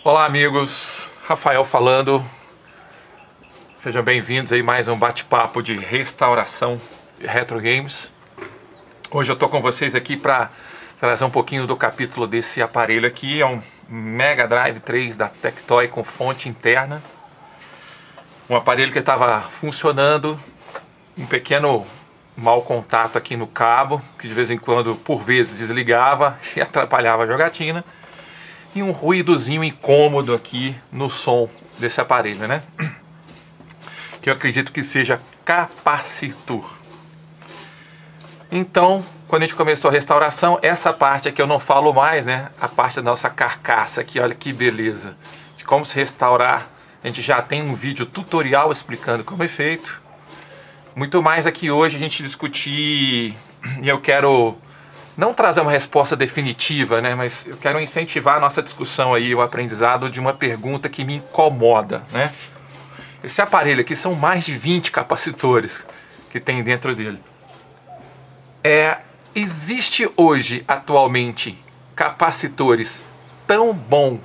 Olá amigos, Rafael falando, sejam bem-vindos aí mais um bate-papo de restauração de retro games. Hoje eu tô com vocês aqui para trazer um pouquinho do capítulo desse aparelho aqui, é um Mega Drive 3 da Tectoy com fonte interna. Um aparelho que estava funcionando, um pequeno mau contato aqui no cabo, que de vez em quando, por vezes, desligava e atrapalhava a jogatina. E um ruídozinho incômodo aqui no som desse aparelho, né? Que eu acredito que seja capacitor. Então, quando a gente começou a restauração, essa parte aqui eu não falo mais, né? A parte da nossa carcaça aqui, olha que beleza. De como se restaurar. A gente já tem um vídeo tutorial explicando como é feito. Muito mais aqui hoje a gente discutir, e eu quero não trazer uma resposta definitiva, né? Mas eu quero incentivar a nossa discussão aí, o aprendizado de uma pergunta que me incomoda, né? Esse aparelho aqui são mais de 20 capacitores que tem dentro dele. Existe hoje, atualmente, capacitores tão bons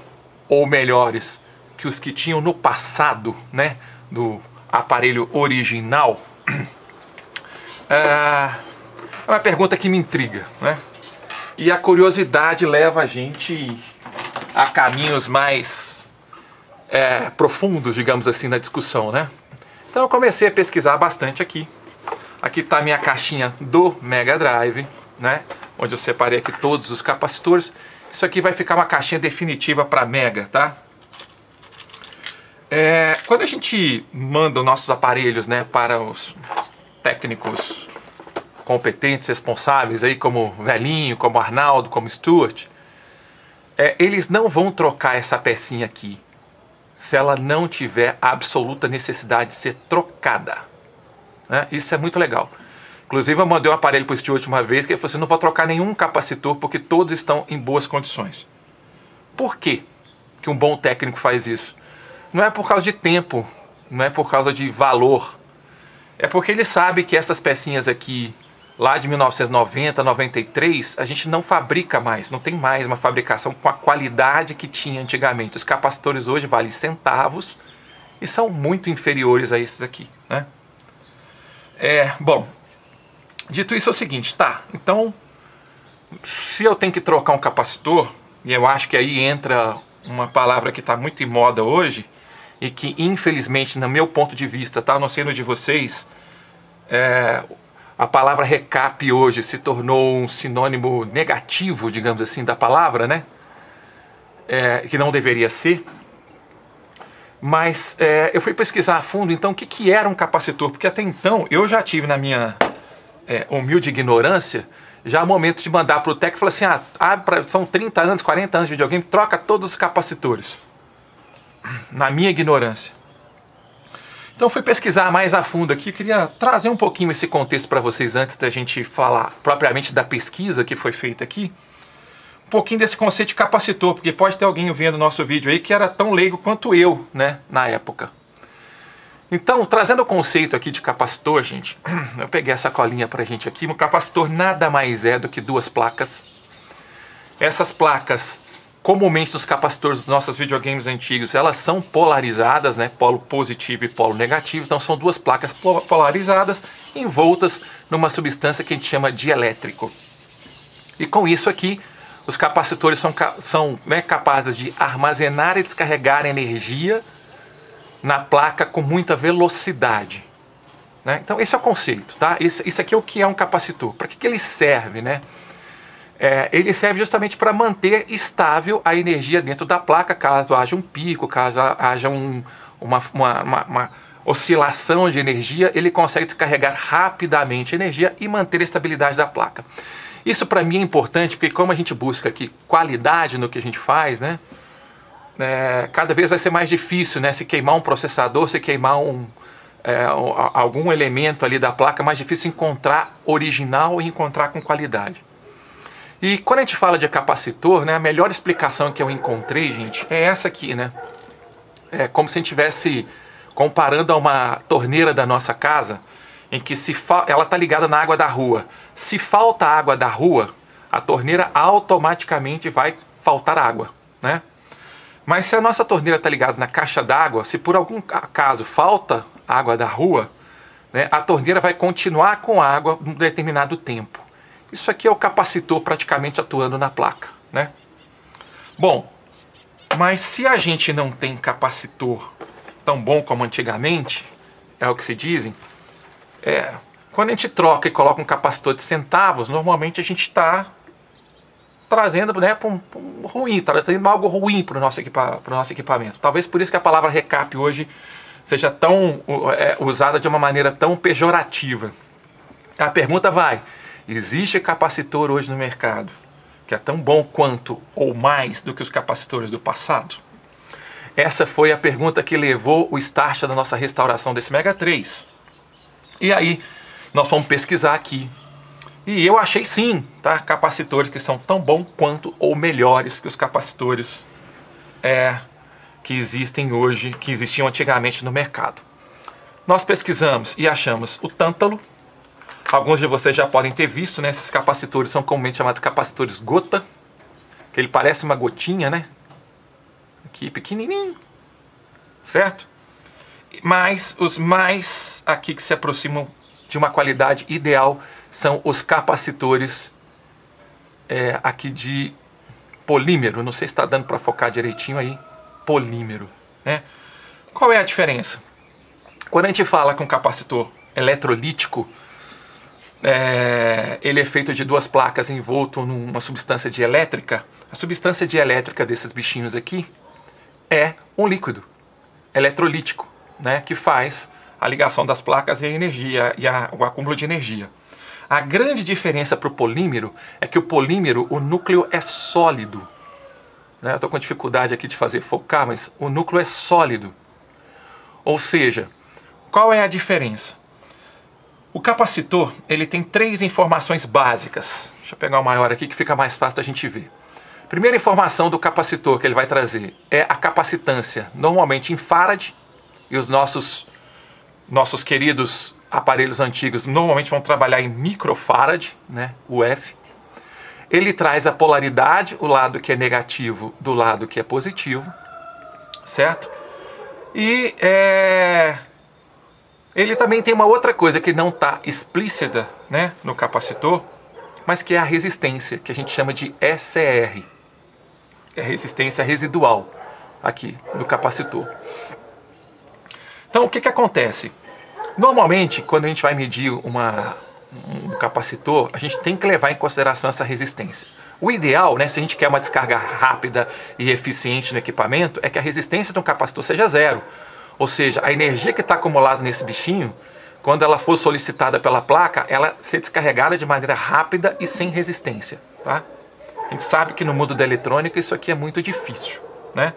ou melhores que os que tinham no passado, né? Do aparelho original? É uma pergunta que me intriga, né? E a curiosidade leva a gente a caminhos mais profundos, digamos assim, na discussão, né? Então eu comecei a pesquisar bastante aqui. Aqui está a minha caixinha do Mega Drive, né? Onde eu separei aqui todos os capacitores. Isso aqui vai ficar uma caixinha definitiva para Mega, tá? Quando a gente manda os nossos aparelhos, né, para os técnicos competentes, responsáveis, aí, como Velhinho, como Arnaldo, como Stuart, eles não vão trocar essa pecinha aqui se ela não tiver absoluta necessidade de ser trocada, né? Isso é muito legal. Inclusive eu mandei um aparelho para o Stuart uma vez que ele falou assim: não vou trocar nenhum capacitor porque todos estão em boas condições. Por quê que um bom técnico faz isso? Não é por causa de tempo, não é por causa de valor. É porque ele sabe que essas pecinhas aqui, lá de 1990, 93, a gente não fabrica mais, não tem mais uma fabricação com a qualidade que tinha antigamente. Os capacitores hoje valem centavos e são muito inferiores a esses aqui, né? Bom, dito isso é o seguinte, tá, então, se eu tenho que trocar um capacitor, e eu acho que aí entra uma palavra que está muito em moda hoje, e que infelizmente, no meu ponto de vista, tá, não sei no de vocês, a palavra recap hoje se tornou um sinônimo negativo, digamos assim, da palavra, né? Que não deveria ser. Mas eu fui pesquisar a fundo, então, o que era um capacitor? Porque até então, eu já tive na minha humilde ignorância, já momentos de mandar para o técnico e falar assim, são 30 anos, 40 anos de videogame, troca todos os capacitores. Na minha ignorância. Então fui pesquisar mais a fundo aqui, eu queria trazer um pouquinho esse contexto para vocês antes da gente falar propriamente da pesquisa que foi feita aqui. Um pouquinho desse conceito de capacitor, porque pode ter alguém vendo o nosso vídeo aí que era tão leigo quanto eu, né, na época. Então, trazendo o conceito aqui de capacitor, gente, eu peguei essa colinha pra gente aqui. Um capacitor nada mais é do que duas placas. Essas placas, comumente nos capacitores dos nossos videogames antigos, elas são polarizadas, né? Polo positivo e polo negativo. Então são duas placas polarizadas envoltas numa substância que a gente chama de elétrico. E com isso aqui, os capacitores são capazes de armazenar e descarregar energia na placa com muita velocidade, né? Então esse é o conceito, tá? Isso aqui é o que é um capacitor. Para que ele serve, né? Ele serve justamente para manter estável a energia dentro da placa, caso haja um pico, caso haja uma oscilação de energia, ele consegue descarregar rapidamente a energia e manter a estabilidade da placa. Isso para mim é importante, porque como a gente busca aqui qualidade no que a gente faz, né? Cada vez vai ser mais difícil, né? Se queimar um processador, se queimar algum elemento ali da placa, é mais difícil encontrar original e encontrar com qualidade. E quando a gente fala de capacitor, né, a melhor explicação que eu encontrei, gente, é essa aqui, né? É como se a gente estivesse comparando a uma torneira da nossa casa, em que ela está ligada na água da rua. Se falta água da rua, a torneira automaticamente vai faltar água, né? Mas se a nossa torneira está ligada na caixa d'água, se por algum acaso falta água da rua, né, a torneira vai continuar com água um determinado tempo. Isso aqui é o capacitor praticamente atuando na placa, né? Bom, mas se a gente não tem capacitor tão bom como antigamente, é o que se dizem, quando a gente troca e coloca um capacitor de centavos, normalmente a gente está trazendo, né, trazendo algo ruim para o nosso equipamento. Talvez por isso que a palavra recap hoje seja tão usada de uma maneira tão pejorativa. A pergunta vai: existe capacitor hoje no mercado que é tão bom quanto ou mais do que os capacitores do passado? Essa foi a pergunta que levou o start da nossa restauração desse Mega 3. E aí nós fomos pesquisar aqui. E eu achei sim, tá? Capacitores que são tão bons quanto ou melhores que os capacitores que existem hoje, que existiam antigamente no mercado. Nós pesquisamos e achamos o tântalo. Alguns de vocês já podem ter visto, né? Esses capacitores são comumente chamados capacitores gota, que ele parece uma gotinha, né? Aqui pequenininho, certo? Mas os mais aqui que se aproximam de uma qualidade ideal são os capacitores aqui de polímero. Não sei se está dando para focar direitinho aí. Polímero, né? Qual é a diferença? Quando a gente fala que um capacitor eletrolítico, ele é feito de duas placas envolto numa substância dielétrica. A substância dielétrica desses bichinhos aqui é um líquido eletrolítico, né, que faz a ligação das placas e a energia, o acúmulo de energia. A grande diferença para o polímero é que o polímero, o núcleo é sólido. Né? Eu estou com dificuldade aqui de fazer focar, mas o núcleo é sólido. Ou seja, qual é a diferença? O capacitor, ele tem 3 informações básicas. Deixa eu pegar o maior aqui que fica mais fácil da gente ver. Primeira informação do capacitor que ele vai trazer é a capacitância, normalmente em farad, e os nossos queridos aparelhos antigos normalmente vão trabalhar em microfarad, né, UF. Ele traz a polaridade, o lado que é negativo do lado que é positivo, certo? E ele também tem uma outra coisa que não está explícita, né, no capacitor, mas que é a resistência, que a gente chama de SR. É resistência residual aqui do capacitor. Então, o que acontece? Normalmente, quando a gente vai medir um capacitor, a gente tem que levar em consideração essa resistência. O ideal, né, se a gente quer uma descarga rápida e eficiente no equipamento, é que a resistência de um capacitor seja 0. Ou seja, a energia que está acumulada nesse bichinho, quando ela for solicitada pela placa, ela ser descarregada de maneira rápida e sem resistência. Tá? A gente sabe que no mundo da eletrônica isso aqui é muito difícil, né?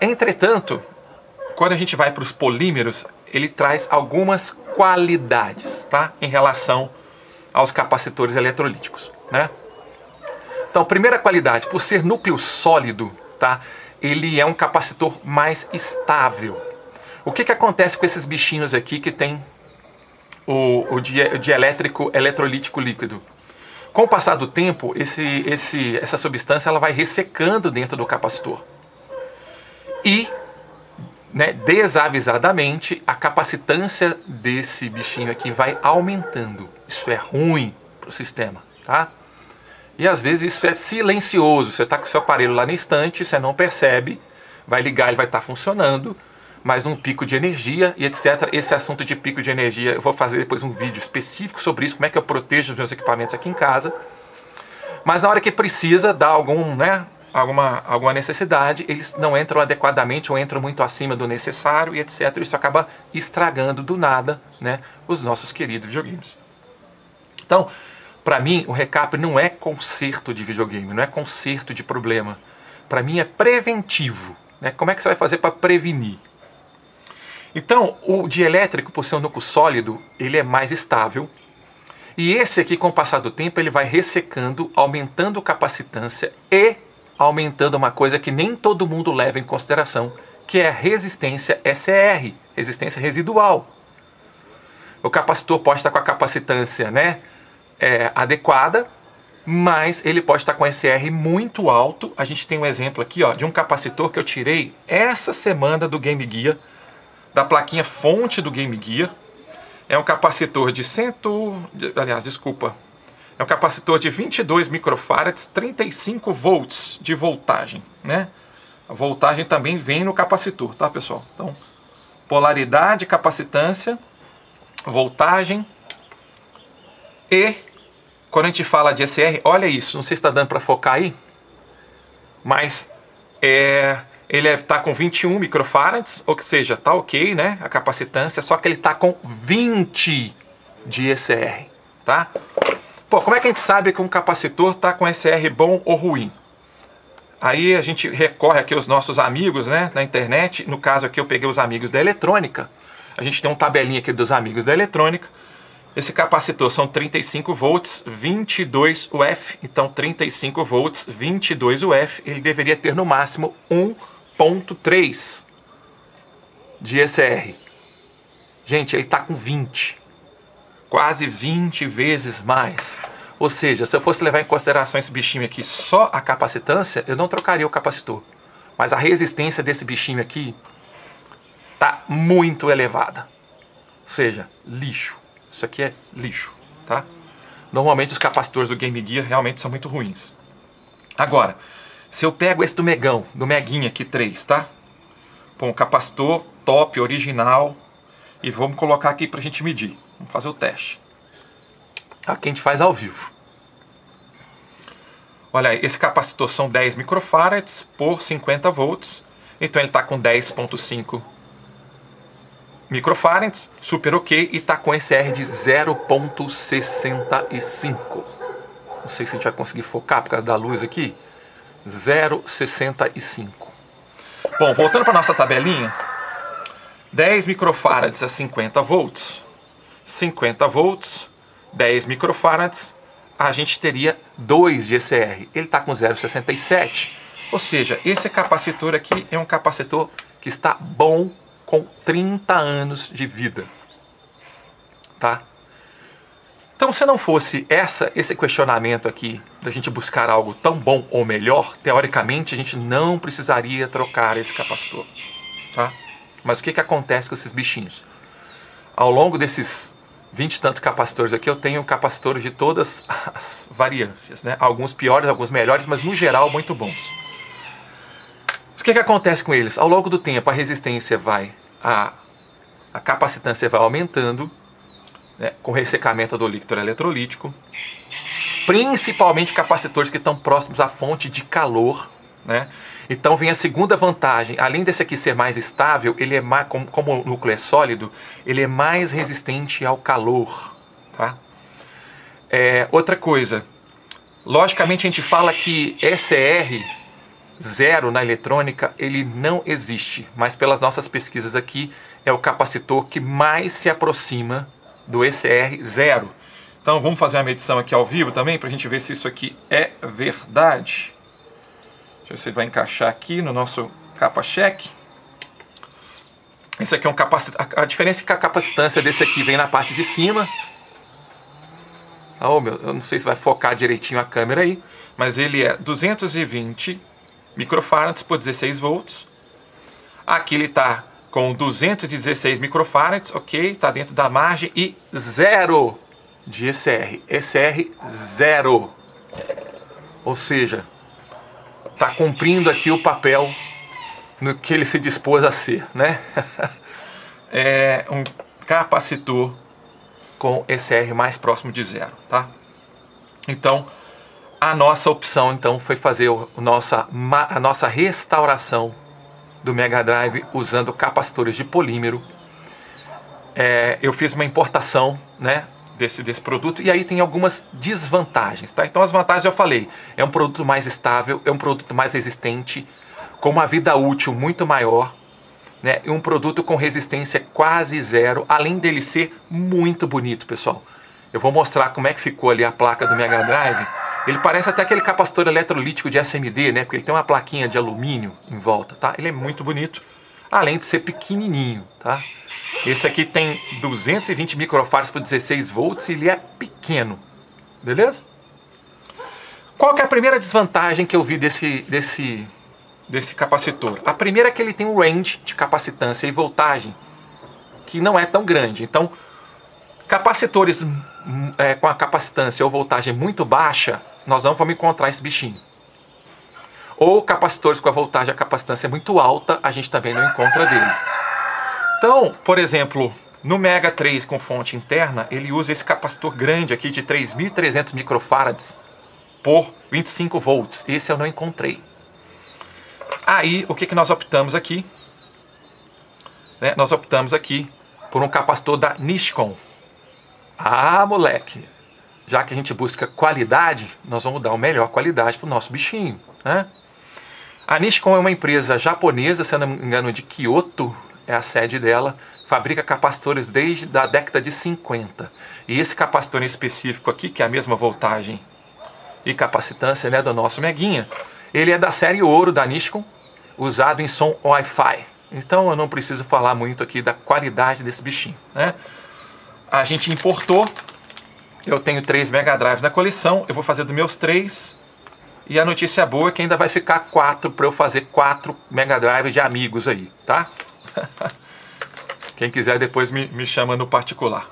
Entretanto, quando a gente vai para os polímeros, ele traz algumas qualidades, tá? Em relação aos capacitores eletrolíticos, né? Então, primeira qualidade, por ser núcleo sólido, tá? Ele é um capacitor mais estável. O que acontece com esses bichinhos aqui que tem o dielétrico eletrolítico líquido? Com o passar do tempo, essa substância ela vai ressecando dentro do capacitor. E, né, desavisadamente, a capacitância desse bichinho aqui vai aumentando. Isso é ruim para o sistema, tá? E às vezes isso é silencioso. Você está com o seu aparelho lá na estante, você não percebe, vai ligar, ele vai estar funcionando, mas num pico de energia e etc. Esse assunto de pico de energia, eu vou fazer depois um vídeo específico sobre isso, como é que eu protejo os meus equipamentos aqui em casa. Mas na hora que precisa dar alguma necessidade, eles não entram adequadamente ou entram muito acima do necessário e etc. Isso acaba estragando do nada, né, os nossos queridos videogames. Então, para mim, o recap não é conserto de videogame, não é conserto de problema. Para mim é preventivo. Né? Como é que você vai fazer para prevenir? Então, o dielétrico, por ser um núcleo sólido, ele é mais estável. E esse aqui, com o passar do tempo, ele vai ressecando, aumentando a capacitância e aumentando uma coisa que nem todo mundo leva em consideração, que é a resistência SR, resistência residual. O capacitor pode estar com a capacitância, né, adequada, mas ele pode estar com SR muito alto. A gente tem um exemplo aqui, ó, de um capacitor que eu tirei essa semana do Game Gear, da plaquinha fonte do Game Gear. É um capacitor de é um capacitor de 22 microfarads, 35 volts de voltagem, né? A voltagem também vem no capacitor, tá, pessoal? Então, polaridade, capacitância, voltagem e quando a gente fala de SR, olha isso, não sei se está dando para focar aí, mas ele está com 21 microfarads, ou seja, tá ok, né? A capacitância, só que ele está com 20 de SR, tá? Pô, como é que a gente sabe que um capacitor está com SR bom ou ruim? Aí a gente recorre aqui aos nossos amigos, né, na internet. No caso aqui eu peguei os amigos da eletrônica. A gente tem um tabelinha aqui dos amigos da eletrônica. Esse capacitor são 35 volts, 22 UF. Então 35 volts, 22 UF. Ele deveria ter no máximo 1.3 de SR. Gente, ele está com 20. Quase 20 vezes mais. Ou seja, se eu fosse levar em consideração esse bichinho aqui só a capacitância, eu não trocaria o capacitor. Mas a resistência desse bichinho aqui está muito elevada. Ou seja, lixo. Isso aqui é lixo, tá? Normalmente os capacitores do Game Gear realmente são muito ruins. Agora, se eu pego esse do Megão, do Meguinha aqui 3, tá? Pô, um capacitor top, original. E vamos colocar aqui pra gente medir. Vamos fazer o teste. Aqui a gente faz ao vivo. Olha aí, esse capacitor são 10 microfarads por 50 volts. Então ele está com 10.5 microfarads, super ok, e está com SR de 0.65. Não sei se a gente vai conseguir focar por causa da luz aqui. 0.65. Bom, voltando para nossa tabelinha. 10 microfarads a 50 volts. 50 volts, 10 microfarads, a gente teria 2 de SR. Ele está com 0,67. Ou seja, esse capacitor aqui é um capacitor que está bom com 30 anos de vida. Tá? Então, se não fosse esse questionamento aqui, da gente buscar algo tão bom ou melhor, teoricamente a gente não precisaria trocar esse capacitor. Tá? Mas o que acontece com esses bichinhos? Ao longo desses 20 e tantos capacitores aqui, eu tenho capacitores de todas as variâncias, né? Alguns piores, alguns melhores, mas no geral muito bons. O que acontece com eles? Ao longo do tempo, a resistência a capacitância vai aumentando, né? Com o ressecamento do líquido eletrolítico, principalmente capacitores que estão próximos à fonte de calor, né? Então vem a segunda vantagem. Além desse aqui ser mais estável, ele é mais, como o núcleo é sólido, ele é mais resistente ao calor, tá? Outra coisa, logicamente a gente fala que SR 0 na eletrônica, ele não existe, mas pelas nossas pesquisas aqui, é o capacitor que mais se aproxima do SR 0. Então vamos fazer uma medição aqui ao vivo também, para a gente ver se isso aqui é verdade. Deixa eu ver se ele vai encaixar aqui no nosso capa-cheque. Esse aqui é um capacitor. A diferença é que a capacitância desse aqui vem na parte de cima. Oh, eu não sei se vai focar direitinho a câmera aí, mas ele é 220 microfarads por 16 volts. Aqui ele está com 216 microfarads, ok, está dentro da margem e 0 de SR. SR 0. Ou seja, está cumprindo aqui o papel no que ele se dispôs a ser, né? É um capacitor com SR mais próximo de 0, tá? Então, a nossa opção então foi fazer a nossa restauração do Mega Drive usando capacitores de polímero. Eu fiz uma importação, né, desse produto, e aí tem algumas desvantagens, tá? Então as vantagens eu falei, é um produto mais estável, é um produto mais resistente, com uma vida útil muito maior, né? E um produto com resistência quase 0, além dele ser muito bonito, pessoal. Eu vou mostrar como é que ficou ali a placa do Mega Drive. Ele parece até aquele capacitor eletrolítico de SMD, né? Porque ele tem uma plaquinha de alumínio em volta, tá? Ele é muito bonito, além de ser pequenininho, tá? Esse aqui tem 220 microfarads por 16 volts e ele é pequeno, beleza? Qual que é a primeira desvantagem que eu vi desse capacitor? A primeira é que ele tem um range de capacitância e voltagem que não é tão grande. Então, capacitores com a capacitância ou voltagem muito baixa, nós não vamos encontrar esse bichinho. Ou capacitores com a voltagem e a capacitância muito alta, a gente também não encontra dele. Então, por exemplo, no Mega 3 com fonte interna, ele usa esse capacitor grande aqui de 3.300 microfarads por 25 volts. Esse eu não encontrei. Aí, o que nós optamos aqui? Nós optamos aqui por um capacitor da Nishcon. Ah, moleque! Já que a gente busca qualidade, nós vamos dar a melhor qualidade para o nosso bichinho, né? A Nishcon é uma empresa japonesa, se eu não me engano, de Kyoto, é a sede dela, fabrica capacitores desde a década de 50. E esse capacitor em específico aqui, que é a mesma voltagem e capacitância, né, do nosso Meguinha, ele é da série ouro da Nishcon, usado em som Wi-Fi. Então eu não preciso falar muito aqui da qualidade desse bichinho, né? A gente importou, eu tenho 3 Mega Drives na coleção, eu vou fazer dos meus 3, e a notícia boa é que ainda vai ficar 4 para eu fazer 4 Mega Drives de amigos aí, tá? Quem quiser depois me chama no particular.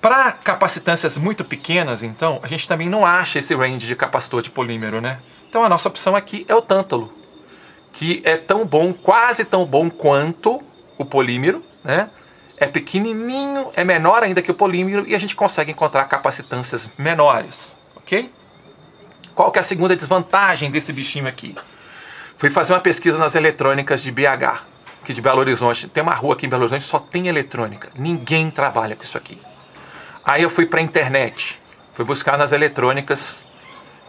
Para capacitâncias muito pequenas, então, a gente também não acha esse range de capacitor de polímero, né? Então a nossa opção aqui é o tântalo, que é tão bom, quase tão bom quanto o polímero, né? É pequenininho, é menor ainda que o polímero e a gente consegue encontrar capacitâncias menores, ok? Qual que é a segunda desvantagem desse bichinho aqui? Fui fazer uma pesquisa nas eletrônicas de BH, aqui de Belo Horizonte. Tem uma rua aqui em Belo Horizonte, só tem eletrônica. Ninguém trabalha com isso aqui. Aí eu fui para a internet, fui buscar nas eletrônicas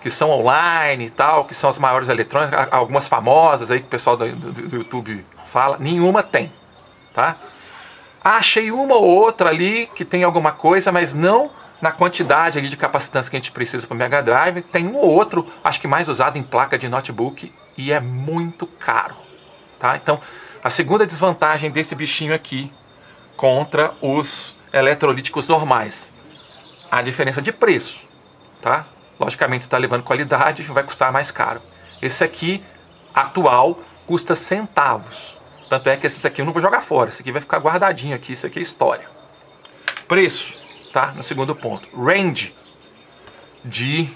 que são online e tal, que são as maiores eletrônicas, algumas famosas aí que o pessoal do YouTube fala. Nenhuma tem, tá? Achei uma ou outra ali que tem alguma coisa, mas não na quantidade ali de capacitância que a gente precisa para o Mega Drive. Tem um ou outro, acho que mais usado em placa de notebook, e é muito caro, tá? Então, a segunda desvantagem desse bichinho aqui contra os eletrolíticos normais, a diferença de preço, tá? Logicamente, se está levando qualidade, vai custar mais caro. Esse aqui, atual, custa centavos. Tanto é que esses aqui eu não vou jogar fora. Esse aqui vai ficar guardadinho aqui. Isso aqui é história. Preço, tá? No segundo ponto. Range de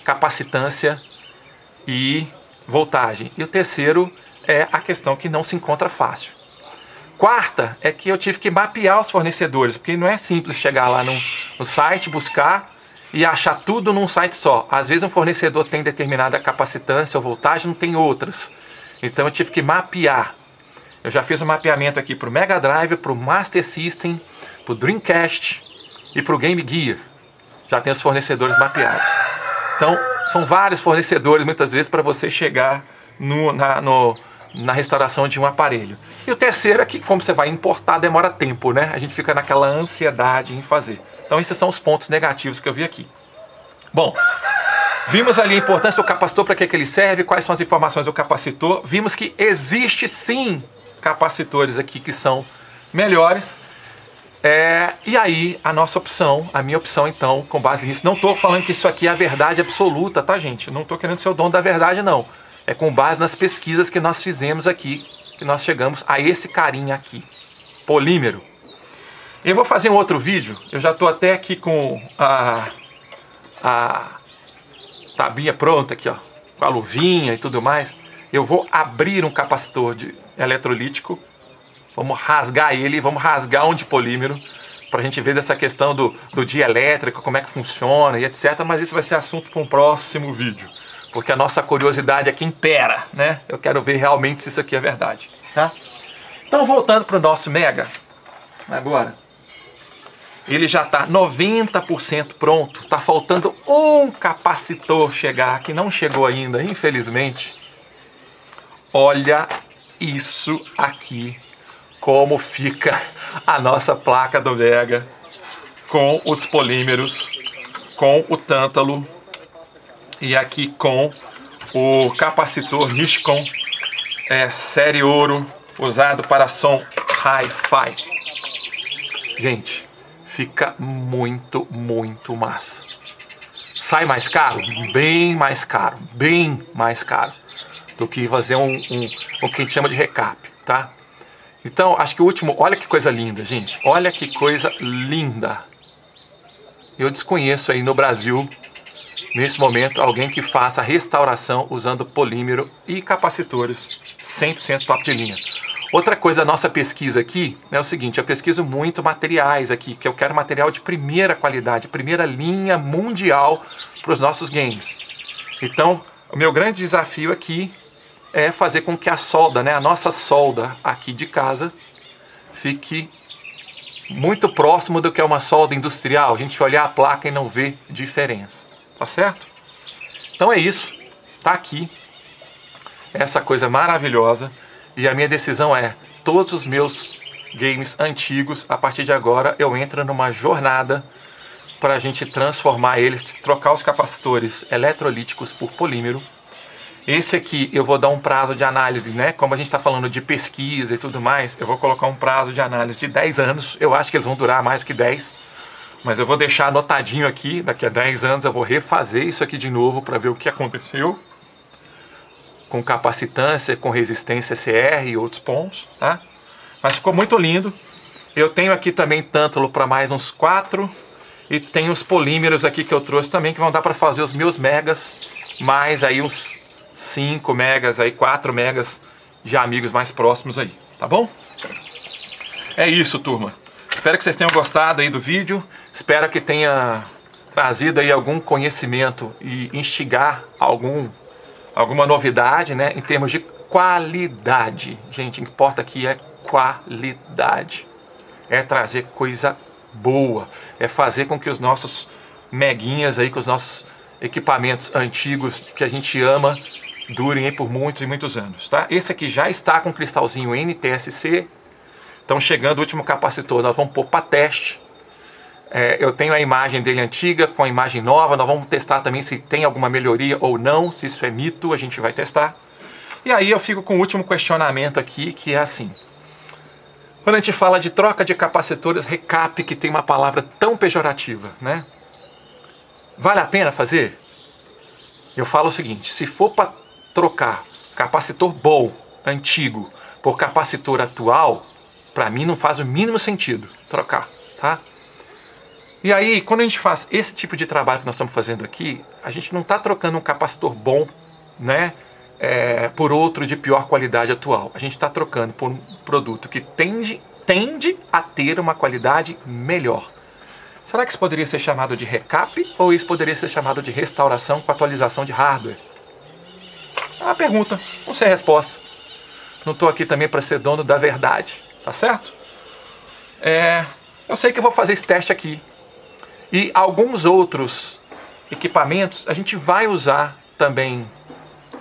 capacitância e voltagem. E o terceiro é a questão que não se encontra fácil. Quarta é que eu tive que mapear os fornecedores, porque não é simples chegar lá no site, buscar e achar tudo num site só. Às vezes um fornecedor tem determinada capacitância ou voltagem, não tem outras. Então eu tive que mapear. Eu já fiz um mapeamento aqui para o Mega Drive, para o Master System, para o Dreamcast e para o Game Gear. Já tem os fornecedores mapeados. Então são vários fornecedores muitas vezes para você chegar na restauração de um aparelho. E o terceiro é que, como você vai importar, demora tempo, né? A gente fica naquela ansiedade em fazer. Então esses são os pontos negativos que eu vi aqui. Bom, vimos ali a importância do capacitor, para que ele serve, quais são as informações do capacitor. Vimos que existe sim capacitores aqui que são melhores. E aí a nossa opção, a minha opção então, com base nisso, não estou falando que isso aqui é a verdade absoluta, tá, gente? Não estou querendo ser o dono da verdade, não. É com base nas pesquisas que nós fizemos aqui, que nós chegamos a esse carinha aqui, polímero. Eu vou fazer um outro vídeo, eu já estou até aqui com a tabinha pronta aqui, ó, com a luvinha e tudo mais. Eu vou abrir um capacitor eletrolítico, vamos rasgar ele, vamos rasgar um de polímero, para a gente ver dessa questão do dielétrico, como é que funciona e etc. Mas isso vai ser assunto para um próximo vídeo, porque a nossa curiosidade aqui impera, né? Eu quero ver realmente se isso aqui é verdade, tá? Então, voltando para o nosso Mega, agora, ele já está 90% pronto, está faltando um capacitor chegar, que não chegou ainda, infelizmente. Olha isso aqui, como fica a nossa placa do Mega, com os polímeros, com o tântalo, e aqui com o capacitor Nishcon série ouro, usado para som Hi-Fi. Gente, fica muito, muito massa. Sai mais caro? Bem mais caro. Bem mais caro do que fazer o que a gente chama de recap, tá? Então, acho que o último... Olha que coisa linda, gente. Olha que coisa linda. Eu desconheço aí no Brasil, nesse momento, alguém que faça restauração usando polímero e capacitores 100% top de linha. Outra coisa da nossa pesquisa aqui é o seguinte, eu pesquiso muito materiais aqui, que eu quero material de primeira qualidade, primeira linha mundial para os nossos games. Então, o meu grande desafio aqui é fazer com que a solda, né, a nossa solda aqui de casa, fique muito próximo do que é uma solda industrial. A gente olhar a placa e não ver diferença, tá certo? Então é isso, tá aqui, essa coisa maravilhosa. E a minha decisão é, todos os meus games antigos, a partir de agora, eu entro numa jornada para a gente transformar eles, trocar os capacitores eletrolíticos por polímero. Esse aqui eu vou dar um prazo de análise, né? Como a gente está falando de pesquisa e tudo mais, eu vou colocar um prazo de análise de 10 anos. Eu acho que eles vão durar mais do que 10, mas eu vou deixar anotadinho aqui, daqui a 10 anos eu vou refazer isso aqui de novo para ver o que aconteceu com capacitância, com resistência CR e outros pontos, tá? Mas ficou muito lindo. Eu tenho aqui também tântalo para mais uns 4 e tem os polímeros aqui que eu trouxe também que vão dar para fazer os meus megas, mais aí uns 5 megas, aí 4 megas de amigos mais próximos aí, tá bom? É isso, turma. Espero que vocês tenham gostado aí do vídeo, espero que tenha trazido aí algum conhecimento e instigar alguma novidade, né, em termos de qualidade. Gente, o que importa aqui é qualidade. É trazer coisa boa. É fazer com que os nossos meguinhas aí, com os nossos equipamentos antigos que a gente ama, durem aí por muitos e muitos anos, tá? Esse aqui já está com cristalzinho NTSC. Então, chegando o último capacitor, nós vamos pôr para teste. Eu tenho a imagem dele antiga com a imagem nova, nós vamos testar também se tem alguma melhoria ou não, se isso é mito, a gente vai testar. E aí eu fico com o último questionamento aqui, que é assim. Quando a gente fala de troca de capacitores, recap, que tem uma palavra tão pejorativa, né? Vale a pena fazer? Eu falo o seguinte, se for para trocar capacitor bom, antigo, por capacitor atual, para mim não faz o mínimo sentido trocar, tá? E aí, quando a gente faz esse tipo de trabalho que nós estamos fazendo aqui, a gente não está trocando um capacitor bom, né, por outro de pior qualidade atual. A gente está trocando por um produto que tende a ter uma qualidade melhor. Será que isso poderia ser chamado de recap ou isso poderia ser chamado de restauração com atualização de hardware? É uma pergunta, não sei a resposta. Não estou aqui também para ser dono da verdade, tá certo? Eu sei que eu vou fazer esse teste aqui. E alguns outros equipamentos a gente vai usar também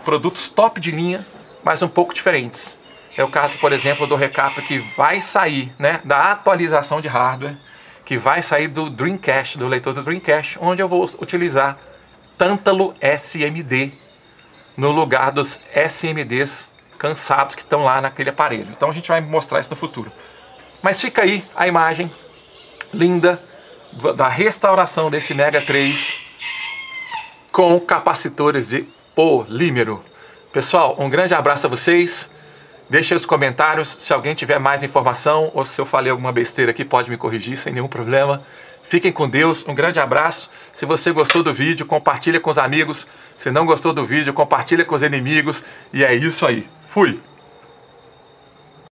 produtos top de linha, mas um pouco diferentes. É o caso, por exemplo, do recap que vai sair, né, da atualização de hardware, que vai sair do Dreamcast, do leitor do Dreamcast, onde eu vou utilizar tântalo SMD no lugar dos SMDs cansados que estão lá naquele aparelho. Então a gente vai mostrar isso no futuro. Mas fica aí a imagem linda da restauração desse Mega 3 com capacitores de polímero. Pessoal, um grande abraço a vocês. Deixe aí os comentários se alguém tiver mais informação ou se eu falei alguma besteira aqui, pode me corrigir sem nenhum problema. Fiquem com Deus, um grande abraço. Se você gostou do vídeo, compartilha com os amigos. Se não gostou do vídeo, compartilha com os inimigos. E é isso aí. Fui!